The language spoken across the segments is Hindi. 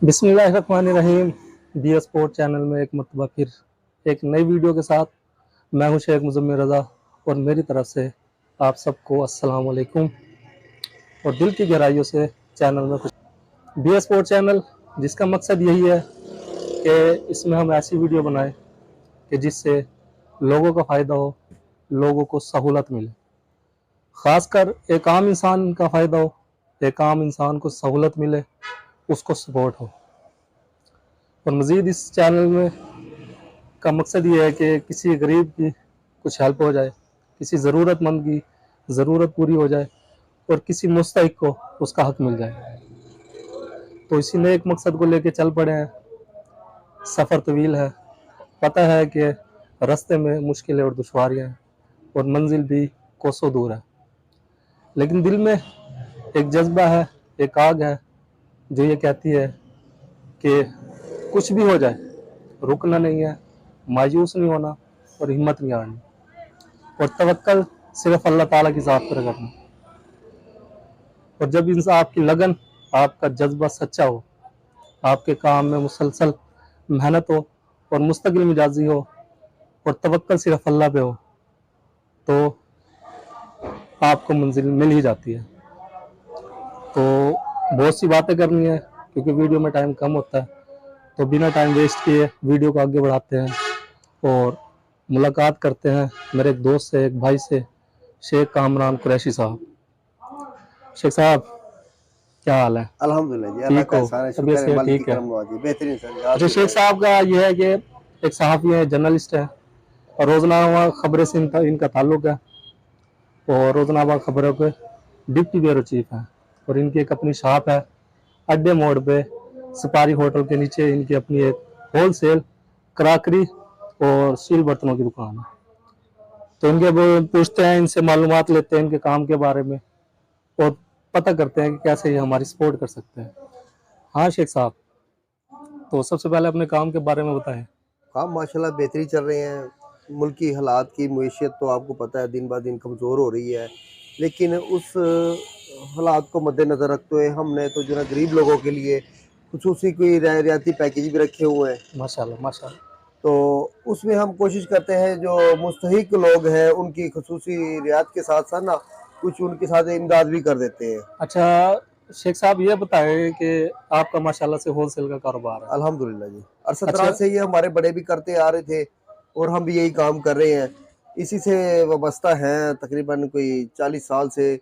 बिस्मिल्लाहिर्रहमानिर्रहीम। बी स्पोर्ट चैनल में एक मरतबा फिर एक नई वीडियो के साथ मैं हूं शेख मुज़म्मिल रज़ा और मेरी तरफ से आप सबको अस्सलाम वालेकुम और दिल की गहराइयों से चैनल में खुश। बी स्पोर्ट चैनल जिसका मकसद यही है कि इसमें हम ऐसी वीडियो बनाएं कि जिससे लोगों का फ़ायदा हो, लोगों को सहूलत मिले, ख़ासकर एक आम इंसान का फ़ायदा हो, एक आम इंसान को सहूलत मिले, उसको सपोर्ट हो। और मज़ीद इस चैनल में का मकसद ये है कि किसी गरीब की कुछ हेल्प हो जाए, किसी ज़रूरतमंद की ज़रूरत पूरी हो जाए और किसी मुस्तहिक को उसका हक मिल जाए। तो इसी में एक मकसद को लेके चल पड़े हैं। सफ़र तवील है, पता है कि रास्ते में मुश्किलें और दुश्वारियाँ हैं और मंजिल भी कोसों दूर है, लेकिन दिल में एक जज्बा है, एक आग है जो ये कहती है कि कुछ भी हो जाए रुकना नहीं है, मायूस नहीं होना और हिम्मत नहीं हारनी और तवक्कल सिर्फ अल्लाह ताला की ज़ात पर करना। और जब इंसान आपकी लगन, आपका जज्बा सच्चा हो, आपके काम में मुसलसल मेहनत हो और मुस्तकिल मिजाजी हो और तवक्कल सिर्फ अल्लाह पे हो, तो आपको मंजिल मिल ही जाती है। तो बहुत सी बातें करनी है क्योंकि वीडियो में टाइम कम होता है, तो बिना टाइम वेस्ट किए वीडियो को आगे बढ़ाते हैं और मुलाकात करते हैं मेरे एक दोस्त से, एक भाई से, शेख कामरान कुरैशी साहब। शेख साहब, क्या हाल है? अल्हम्दुलिल्लाह जी, अल्लाह ठीक का हो? एहसान है, तबीयत शुक्र है, सेहत मालिक की ठीक है? करम नवाज़ी, बेहतरीन सर। आप अच्छा, शेख सुनाएं। साहब का ये है कि एक सहाफ़ी है, जर्नलिस्ट है और रोज़नामा खबरें से इनका ताल्लुक़ है और रोज़नामा खबरों के डिप्टी ब्यूरो चीफ हैं और इनकी एक अपनी शॉप है अड्डे मोड़ पे, सफारी होटल के नीचे इनकी अपनी एक होलसेल क्राकरी और स्टील बर्तनों की दुकान है। तो इनके पूछते हैं, इनसे मालूमात लेते हैं इनके काम के बारे में और पता करते हैं कि कैसे ये हमारी सपोर्ट कर सकते हैं। हाँ शेख साहब, तो सबसे पहले अपने काम के बारे में बताएं। काम माशाल्लाह बेहतरीन चल रहे हैं। मुल्क की हालात की मैशियत तो आपको पता है दिन ब दिन कमज़ोर हो रही है, लेकिन उस हालात को मद्देनज़र रखते हुए हमने तो जो है गरीब लोगों के लिए खुसूसी कोई रियायती पैकेज भी रखे हुए हैं। माशाल्लाह माशाल्लाह। तो उसमें हम कोशिश करते हैं जो मुस्तहिक लोग हैं उनकी खुसूसी रियायत के साथ साथ ना कुछ उनके साथ इमदाद भी कर देते हैं। अच्छा शेख साहब, ये बताएं कि आपका माशाल्लाह से होलसेल का कारोबार है। अल्हम्दुलिल्लाह जी, अच्छा। अरसदराज से ये हमारे बड़े भी करते आ रहे थे और हम भी यही काम कर रहे हैं, इसी से वाबस्ता हैं। तकरीबन कोई 40 साल से,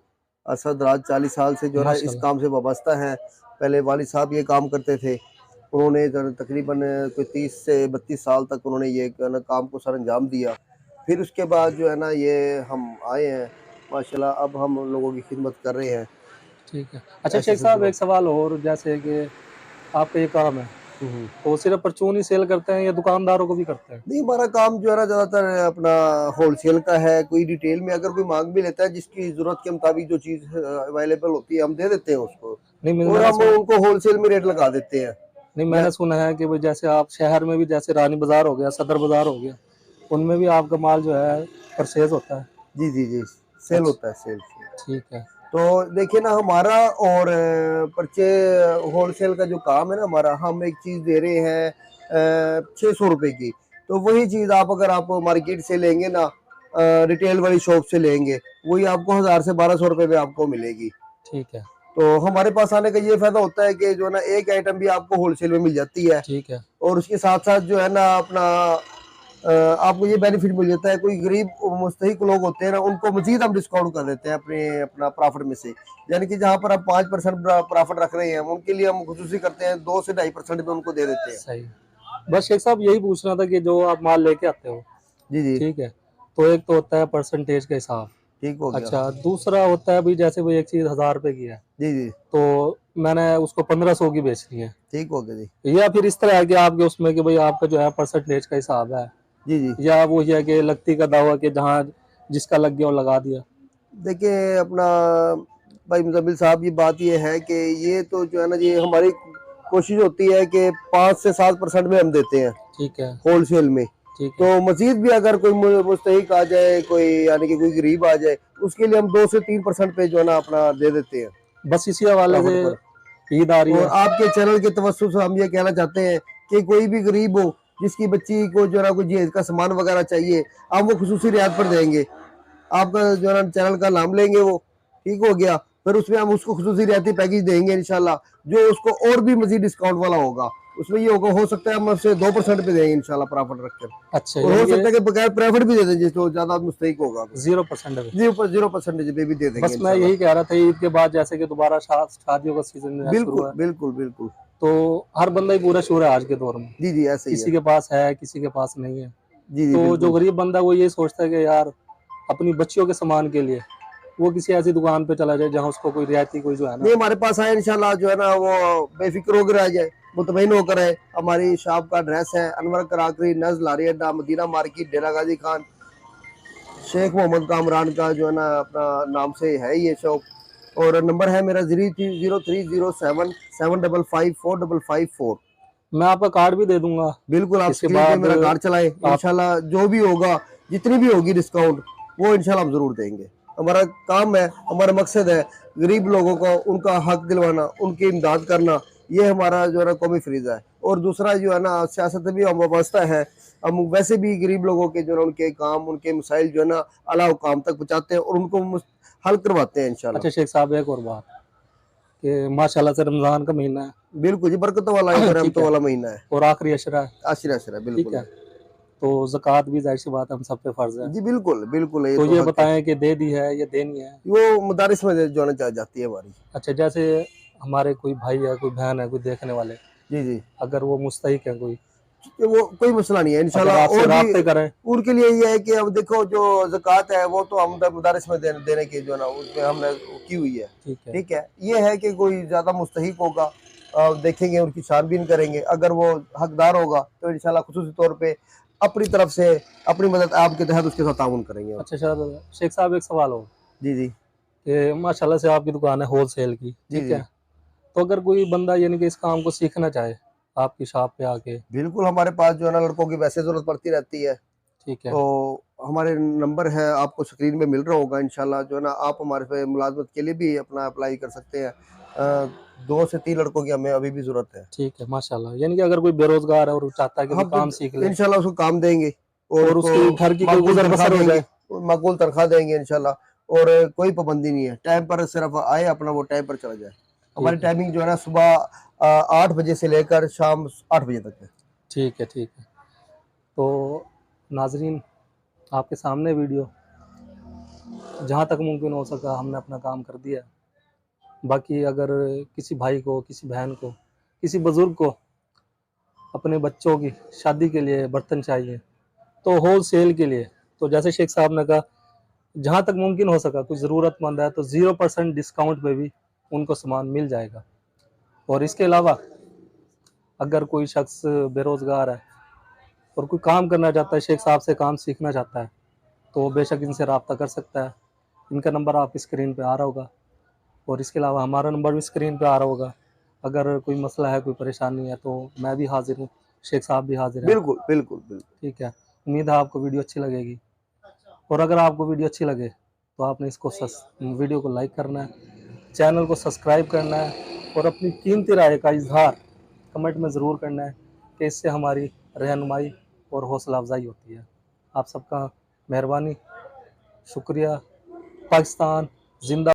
अरसदराज 40 साल से जो है ना इस माशाल्लाह। काम से वाबस्ता हैं। पहले वालिद साहब ये काम करते थे, उन्होंने तकरीबन कोई 30 से 32 साल तक उन्होंने ये काम को सर अंजाम दिया। फिर उसके बाद जो है ना ये हम आए हैं माशाल्लाह, अब हम लोगों की खिदमत कर रहे हैं। ठीक है। अच्छा ऐसे शेख साहब, सिलसिलों एक सवाल और, जैसे कि आपका ये काम है में तो सिर्फ परचून ही सेल करते हैं या दुकानदारों को भी करते हैं? नहीं, हमारा काम जो है ना ज़्यादातर अपना होलसेल का है। कोई रिटेल में अगर कोई मांग भी लेता है, जिसकी ज़रूरत के मुताबिक जो चीज़ अवेलेबल होती है हम दे देते हैं उसको, नहीं और मैंने हम सुना, उनको होलसेल में रेट लगा देते हैं। नहीं या मैंने सुना है कि भाई जैसे आप शहर में भी, जैसे रानी बाजार हो गया, सदर बाजार हो गया, उनमें भी आपका माल जो है परचेज होता है। जी जी जी, सेल होता है, अच्छा। सेल। ठीक है। तो देखिए ना हमारा और परचे होलसेल का जो काम है ना हमारा, हम एक चीज़ दे रहे हैं 600 रुपये की, तो वही चीज़ अगर आप मार्केट से लेंगे ना, रिटेल वाली शॉप से लेंगे, वही आपको 1000 से 1200 रुपये में आपको मिलेगी। ठीक है। तो हमारे पास आने का ये फायदा होता है कि जो है ना एक आइटम भी आपको होलसेल में मिल जाती है, ठीक है। और उसके साथ साथ जो है ना अपना आपको ये बेनिफिट मिल जाता है। कोई गरीब मुस्तहिक लोग होते हैं ना, उनको मजीद हम डिस्काउंट कर देते हैं अपना प्रॉफिट में से। यानी कि जहाँ पर आप 5% प्रॉफिट रख रहे हैं, उनके लिए हम खुसूसी करते हैं, 2 से 2.5% में उनको दे देते हैं। सही। बस शेख साहब यही पूछना था कि जो आप माल लेके आते हो, जी जी, ठीक है, तो एक तो होता है परसेंटेज का हिसाब। ठीक हो गया। अच्छा, दूसरा होता है भाई जैसे भाई एक चीज़ 1000 रुपए की है जी जी, तो मैंने उसको 1500 की बेचनी है, ठीक हो गया जी। या फिर इस तरह है कि आपके उसमें कि भाई आपका जो है परसेंटेज का हिसाब है, जी जी, या वो ये है कि लगती का दावा कि जहाँ जिसका लग गया वो लगा दिया? देखिए अपना भाई मुजम्मिल साहब, ये बात ये है कि ये तो जो है ना, ये हमारी कोशिश होती है कि 5 से 7% में हम देते हैं ठीक है। होलसेल में। ठीक तो है। मजीद भी अगर कोई मुस्तहिक आ जाए, कोई यानी कि कोई गरीब आ जाए, उसके लिए हम 2 से 3% पे जो है ना अपना दे देते हैं बस इसी हवाले से, प्रॉफिट पर। ईद आ रही और है। आपके चैनल के तवज्जुह से हम ये कहना चाहते हैं कि कोई भी गरीब हो जिसकी बच्ची को जो है ना कोई जहेज का सामान वगैरह चाहिए, आप वो खुसूसी रियायत पर देंगे। आपका जो है ना चैनल का नाम लेंगे, वो ठीक हो गया, फिर उसमें हम उसको खुसूसी रियायती पैकेज देंगे इंशाल्लाह, जो उसको और भी मजीद डिस्काउंट वाला होगा। उसमें ये होगा, हो सकता है हम उससे 2% पे देंगे इंशाल्लाह प्रॉफिट रखकर, अच्छा, और हो यानी सकता है कि बगैर प्रॉफिट भी दे दें जिसको ज्यादा मुस्तहिक होगा। 0% है। 0% पे भी दे देंगे बस मैं इंशाल्लाह। यही कह रहा था, ईद के बाद जैसे कि दोबारा शादियों का सीजन शुरू बिल्कुल है, बिल्कुल बिल्कुल। तो हर बंदा ही पूरा शूर है आज के दौर में। जी जी, ऐसे ही किसी है। के पास है, किसी के पास नहीं है। जी जी तो जो बिल्कुल। गरीब बंदा वो ये सोचता है कि यार अपनी बच्चियों के सामान के लिए वो किसी ऐसी दुकान पे चला जाए जहाँ उसको कोई रियायती कोई जो है ना। नहीं, हमारे पास आए इंशाल्लाह, जो है ना वो बेफिक्र होकर आ जाए, मुतमईन होकर आए। हमारी शॉप का एड्रेस है अनवर कराकरी, नज़ लारी अड्डा, मदीना मार्केट, डेरा गाजी खान। शेख मोहम्मद कामरान का जो है ना अपना नाम से है ये शॉप, और नंबर है मेरा 030775545554। मैं आपका कार्ड भी दे दूंगा। बिल्कुल, आप इसके स्क्रीन पे बाद मेरा कार्ड चलाएं, आप इंशाल्लाह जो भी होगा, जितनी भी होगी डिस्काउंट, वो इंशाल्लाह हम जरूर देंगे। हमारा काम है, हमारा मकसद है गरीब लोगों को उनका हक दिलवाना, उनकी इमदाद करना, ये हमारा जो है ना कौमी फरीजा है। और दूसरा जो है ना सियासत में भी हम वाबस्ता है, हम वैसे भी गरीब लोगों के जो है ना उनके काम, उनके मसाइल जो है ना आला हुकाम तक पहुँचाते हैं और उनको हल करवाते हैं इंशाल्लाह। अच्छा शेख साहब, एक और बात कि माशाल्लाह से रमजान का महीना बिल्कुल जी, बरकतों वाला है, है ठीक रहमतों है, वाला महीना है। और आखिरी अशरा है, आशिरा आशिरा ठीक बिल्कुल। है। तो ज़कात भी जाहिर सी बात है हम सब पे फर्ज है। जी बिल्कुल बिल्कुल, ये तो तो ये हक है। बताएं कि दे दी है या देनी है। वो मदारिस में जो है ना जाती है हमारी। अच्छा, जैसे हमारे कोई भाई है, कोई बहन है, कोई देखने वाले, जी जी, अगर वो मुस्तहिक है कोई, कि वो कोई मसला नहीं है अगर इंशाल्लाह। आपसे और भी राब्ते करें। उनके लिए ये है कि अब देखो जो ज़कात है वो तो हम मदारिस में देने की जो है ना उसमें हमने की हुई है। ठीक है, ठीक है, ये है कि कोई ज़्यादा मुस्तहिक होगा, देखेंगे, उनकी छानबीन करेंगे, अगर वो हकदार होगा तो इंशाल्लाह खुसूसी तौर पे अपनी तरफ से अपनी मदद आपके तहत उसके साथ ताउन करेंगे हम। अच्छा सर, शेख साहब एक सवाल हो जी जी कि माशाल्लाह से आपकी दुकान है होल सेल की, जी ठीक जी, है। तो अगर कोई बंदा यानी कि इस काम को सीखना चाहे आपकी शॉप पे आके, बिल्कुल हमारे पास जो है ना लड़कों की वैसे ज़रूरत पड़ती रहती है, ठीक है, तो हमारे नंबर है आपको स्क्रीन पे मिल रहा होगा इंशाल्लाह, जो है ना आप हमारे पे मुलाजमत के लिए भी अपना अप्लाई कर सकते हैं। 2 से 3 लड़कों की हमें अभी भी ज़रूरत है। ठीक है माशाल्लाह। यानी कि अगर कोई बेरोजगार है और वो चाहता है कि वो हम काम सीख ले इंशाल्लाह उसको काम देंगे और और उसको उसकी घर की कोई मकबूल गुजर तनख्वाह बसर हो देंगे, जाए। मकबूल तनख्वाह देंगे इंशाल्लाह। और कोई पाबंदी नहीं है, टाइम पर सिर्फ आए, अपना वो टाइम पर चला जाए। हमारी ठीक है, टाइमिंग जो है ना सुबह 8 बजे से लेकर शाम 8 बजे तक है। ठीक है, ठीक है। तो नाजरीन, आपके सामने वीडियो जहाँ तक मुमकिन हो सका हमने अपना काम कर दिया। बाकी अगर किसी भाई को, किसी बहन को, किसी बुज़ुर्ग को अपने बच्चों की शादी के लिए बर्तन चाहिए, तो होल सेल के लिए, तो जैसे शेख साहब ने कहा, जहाँ तक मुमकिन हो सका कोई ज़रूरतमंद है तो 0% डिस्काउंट पे भी उनको सामान मिल जाएगा। और इसके अलावा अगर कोई शख्स बेरोज़गार है और कोई काम करना चाहता है, शेख साहब से काम सीखना चाहता है, तो बेशक इनसे रब्ता कर सकता है। इनका नंबर आपकी स्क्रीन पे आ रहा होगा, और इसके अलावा हमारा नंबर भी स्क्रीन पे आ रहा होगा। अगर कोई मसला है, कोई परेशानी है, तो मैं भी हाज़िर हूँ, शेख साहब भी हाज़िर हैं, बिल्कुल बिल्कुल बिल्कुल। ठीक है। उम्मीद है आपको वीडियो अच्छी लगेगी, और अगर आपको वीडियो अच्छी लगे तो आपने इसको वीडियो को लाइक करना है, चैनल को सब्सक्राइब करना है, और अपनी कीमती राय का इजहार कमेंट में ज़रूर करना है, कि इससे हमारी रहनुमाई और हौसला अफजाई होती है। आप सबका मेहरबानी, शुक्रिया। पाकिस्तान जिंदा।